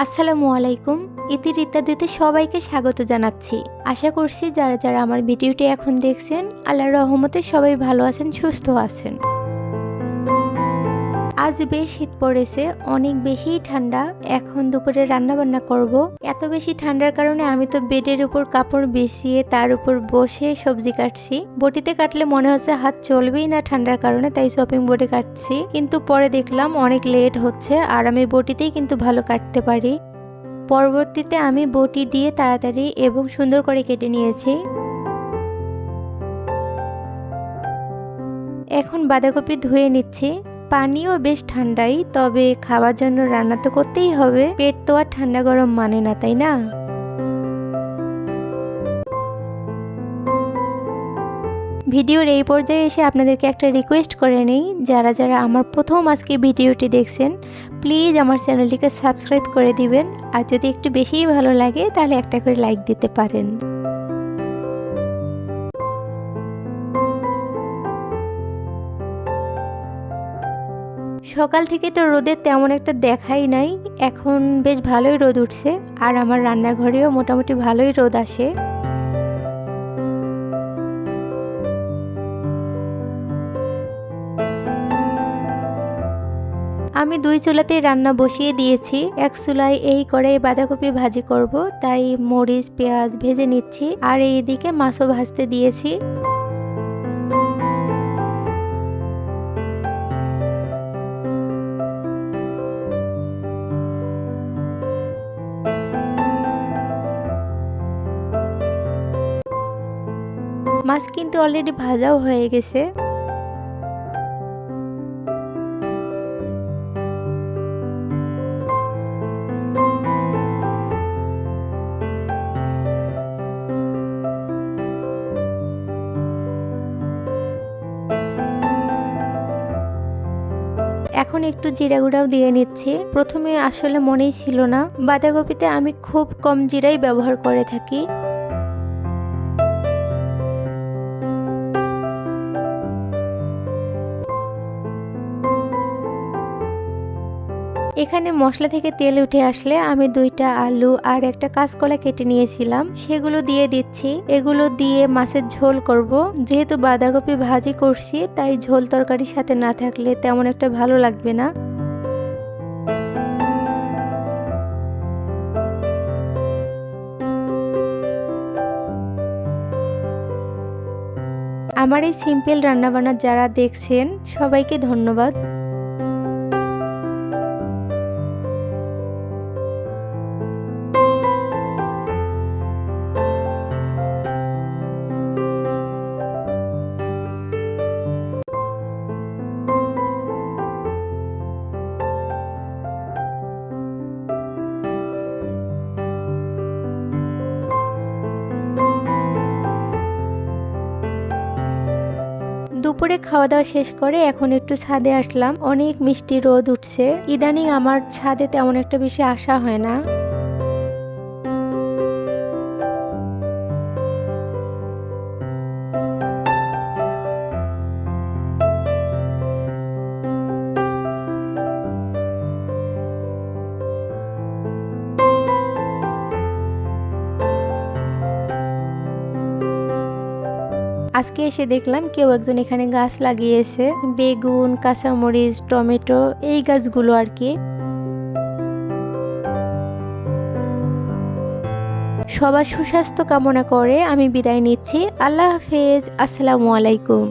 আসসালামু আলাইকুম। ইতির ইত্যাদিতে সবাইকে স্বাগত জানাচ্ছি। আশা করছি যারা যারা আমার ভিডিওটি এখন দেখছেন আল্লাহর রহমতে সবাই ভালো আছেন, সুস্থ আছেন। আজ বেশ শীত পড়েছে, অনেক বেশি ঠান্ডা। এখন দুপুরে রান্না বান্না করব। এত বেশি ঠান্ডার কারণে আমি তো বেডের উপর কাপড় বিছিয়ে তার উপর বসে সবজি কাটছি। বটিতে কাটলে মনে হচ্ছে হাত চলবেই না ঠান্ডার কারণে, তাই চপিং বোর্ডে কাটছি। কিন্তু পরে দেখলাম অনেক লেট হচ্ছে আর আমি বটিতেই কিন্তু ভালো কাটতে পারি। পরবর্তীতে আমি বটি দিয়ে তাড়াতাড়ি এবং সুন্দর করে কেটে নিয়েছি। এখন বাঁধাকপি ধুয়ে নিচ্ছি। পানিও বেশ ঠান্ডাই, তবে খাওয়ার জন্য রান্না তো করতেই হবে। পেট তো আর ঠান্ডা গরম মানে না, তাই না? ভিডিওর এই পর্যায়ে এসে আপনাদেরকে একটা রিকোয়েস্ট করে নেই, যারা যারা আমার প্রথম আজকে ভিডিওটি দেখছেন প্লিজ আমার চ্যানেলটিকে সাবস্ক্রাইব করে দিবেন। আর যদি একটু বেশিই ভালো লাগে তাহলে একটা করে লাইক দিতে পারেন। সকাল থেকে তো রোদের তেমন একটা দেখাই নাই, এখন বেশ ভালোই রোদ উঠছে আর আমার রান্নাঘরেও মোটামুটি ভালোই রোদ আসে। আমি দুই চুলাতেই রান্না বসিয়ে দিয়েছি। এক চুলায় এই কড়াই বাঁধাকপি ভাজি করব, তাই মরিচ পেঁয়াজ ভেজে নিচ্ছি আর এইদিকে মাছও ভাজতে দিয়েছি। মাছ কিন্তু অলরেডি ভাজাও হয়ে গেছে। এখন একটু জিরা গুঁড়াও দিয়ে নিচ্ছি। প্রথমে আসলে মনেই ছিল না, বাঁধাকপিতে আমি খুব কম জিরাই ব্যবহার করে থাকি। এখানে মশলা থেকে তেল উঠে আসলে আমি দুইটা আলু আর একটা কাঁচকলা কেটে নিয়েছিলাম, সেগুলো দিয়ে দিচ্ছি। এগুলো দিয়ে মাছের ঝোল করব। যেহেতু বাঁধাকপি ভাজি করছি, তাই ঝোল তরকারির সাথে না থাকলে তেমন একটা ভালো লাগবে না। আমার এই সিম্পল রান্নাবান্না যারা দেখছেন সবাইকে ধন্যবাদ। দুপুরে খাওয়া দাওয়া শেষ করে এখন একটু ছাদে আসলাম। অনেক মিষ্টি রোদ উঠছে। ইদানিং আমার ছাদে তেমন একটা বেশি আসা হয় না। আজকে এসে দেখলাম কেউ একজন এখানে গাছ লাগিয়েছে, বেগুন, কাঁচামরিচ, টমেটো, এই গাছগুলো আর কি। সবার সুস্বাস্থ্য কামনা করে আমি বিদায় নিচ্ছি। আল্লাহ হাফেজ। আসসালামু আলাইকুম।